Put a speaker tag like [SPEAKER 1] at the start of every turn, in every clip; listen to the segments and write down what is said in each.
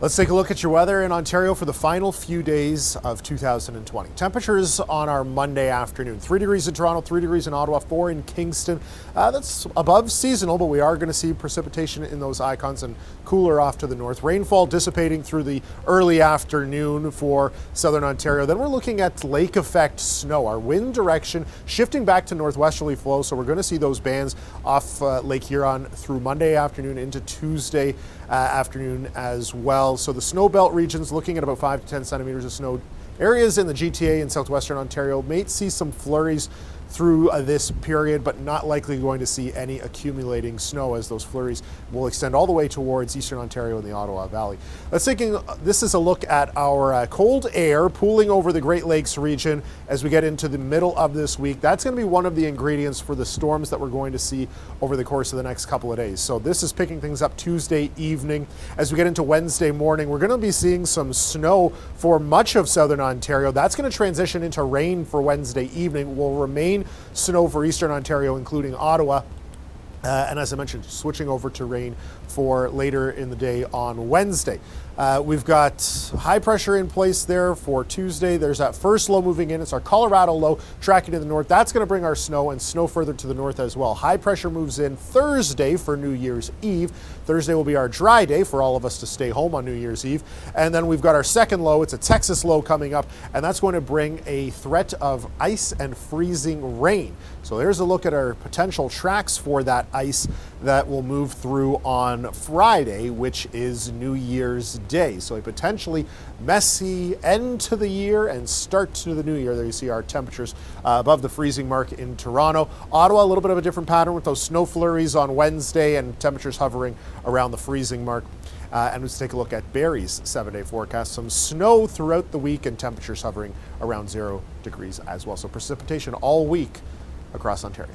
[SPEAKER 1] Let's take a look at your weather in Ontario for the final few days of 2020. Temperatures on our Monday afternoon. 3 degrees in Toronto, 3 degrees in Ottawa, 4 in Kingston. That's above seasonal, but we are going to see precipitation in those icons and cooler off to the north. Rainfall dissipating through the early afternoon for southern Ontario. Then we're looking at lake effect snow. Our wind direction shifting back to northwesterly flow, so we're going to see those bands off Lake Huron through Monday afternoon into Tuesday afternoon as well. So the snow belt regions looking at about 5 to 10 centimeters of snow. Areas in the GTA and southwestern Ontario may see some flurries through this period, but not likely going to see any accumulating snow, as those flurries will extend all the way towards eastern Ontario and the Ottawa Valley. This is a look at our cold air pooling over the Great Lakes region as we get into the middle of this week. That's going to be one of the ingredients for the storms that we're going to see over the course of the next couple of days. So this is picking things up Tuesday evening. As we get into Wednesday morning, we're going to be seeing some snow for much of southern Ontario. That's going to transition into rain for Wednesday evening. Will remain snow for eastern Ontario, including Ottawa. And as I mentioned, switching over to rain for later in the day on Wednesday. We've got high pressure in place there for Tuesday. There's that first low moving in. It's our Colorado low tracking to the north. That's going to bring our snow and snow further to the north as well. High pressure moves in Thursday for New Year's Eve. Thursday will be our dry day for all of us to stay home on New Year's Eve. And then we've got our second low. It's a Texas low coming up, and that's going to bring a threat of ice and freezing rain. So there's a look at our potential tracks for that ice that will move through on Friday, which is New Year's Day. So a potentially messy end to the year and start to the new year. There you see our temperatures above the freezing mark in Toronto. Ottawa, a little bit of a different pattern with those snow flurries on Wednesday and temperatures hovering around the freezing mark. And let's take a look at Barrie's 7-day forecast. Some snow throughout the week and temperatures hovering around 0 degrees as well. So precipitation all week across Ontario.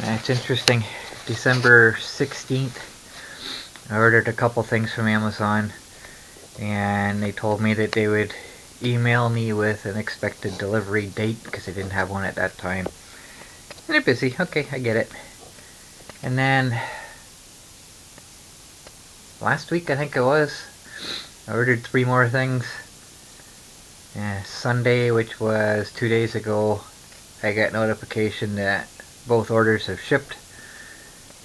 [SPEAKER 2] It's interesting. December 16th, I ordered a couple things from Amazon, and they told me that they would email me with an expected delivery date because they didn't have one at that time. And they're busy. Okay, I get it. And then last week, I think it was, I ordered 3 more things. And Sunday, which was 2 days ago, I got notification that both orders have shipped.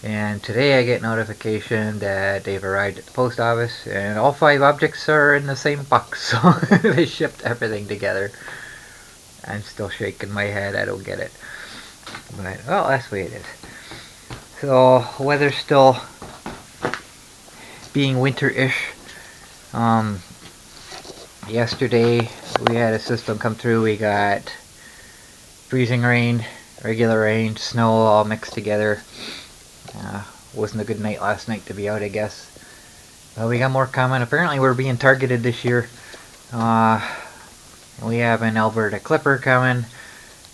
[SPEAKER 2] And today I get notification that they've arrived at the post office, and all 5 objects are in the same box, so they shipped everything together. I'm still shaking my head, I don't get it. But, well, that's the way it is. So, weather's still being winter-ish. Yesterday we had a system come through. We got freezing rain, regular rain, snow all mixed together. Wasn't a good night last night to be out, I guess. But we got more coming. Apparently we're being targeted this year. We have an Alberta Clipper coming,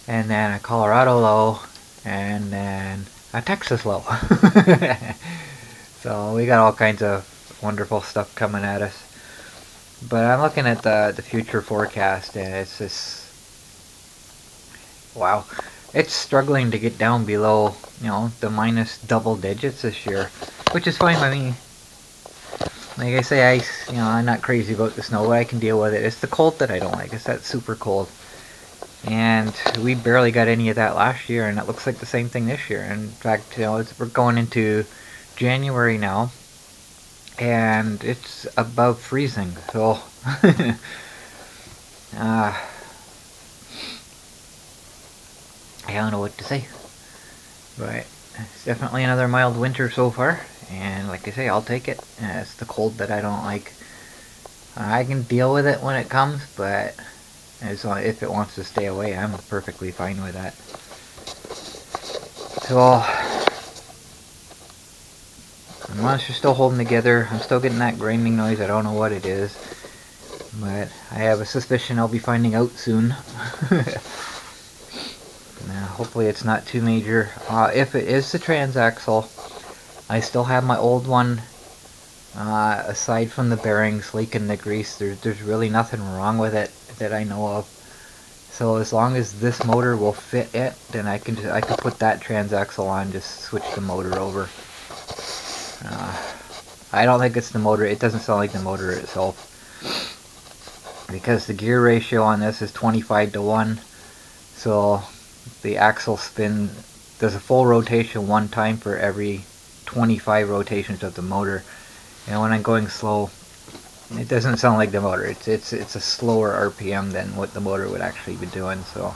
[SPEAKER 2] and then a Colorado low, and then a Texas low. So we got all kinds of wonderful stuff coming at us. But I'm looking at the future forecast, and it's just, wow. It's struggling to get down below, the minus double digits this year, which is fine by me. Like I say, I'm not crazy about the snow, but I can deal with it. It's the cold that I don't like. It's that super cold. And we barely got any of that last year, and it looks like the same thing this year. In fact, we're going into January now, and it's above freezing, so I don't know what to say, but it's definitely another mild winter so far, and like I say, I'll take it. It's the cold that I don't like. I can deal with it when it comes, but if it wants to stay away, I'm perfectly fine with that. So the monster's still holding together. I'm still getting that grinding noise. I don't know what it is, but I have a suspicion I'll be finding out soon. Hopefully it's not too major. If it is the transaxle, I still have my old one. Aside from the bearings leaking the grease, there's really nothing wrong with it that I know of. So as long as this motor will fit it, then I can put that transaxle on, just switch the motor over. I don't think it's the motor. It doesn't sound like the motor itself, because the gear ratio on this is 25:1. So the axle spin does a full rotation one time for every 25 rotations of the motor. And when I'm going slow, it doesn't sound like the motor. It's a slower RPM than what the motor would actually be doing. So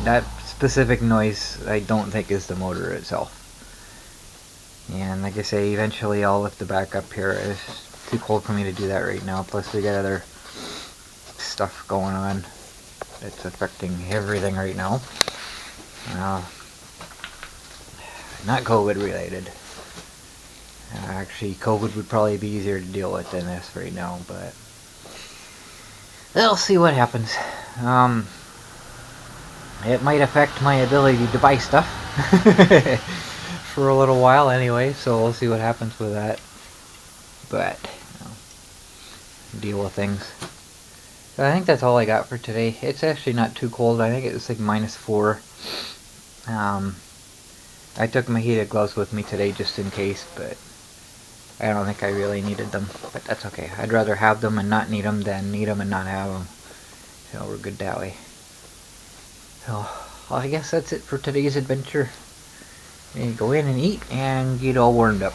[SPEAKER 2] that specific noise, I don't think is the motor itself. And like I say, eventually I'll lift the back up here. It's too cold for me to do that right now. Plus we got other stuff going on that's affecting everything right now. Not COVID related. Actually, COVID would probably be easier to deal with than this right now, but we'll see what happens. It might affect my ability to buy stuff for a little while anyway, so we'll see what happens with that. But, deal with things. So I think that's all I got for today. It's actually not too cold. I think it's like -4. I took my heated gloves with me today just in case, but I don't think I really needed them. But that's okay. I'd rather have them and not need them than need them and not have them. So we're good that way. So well, I guess that's it for today's adventure. You go in and eat and get all warmed up.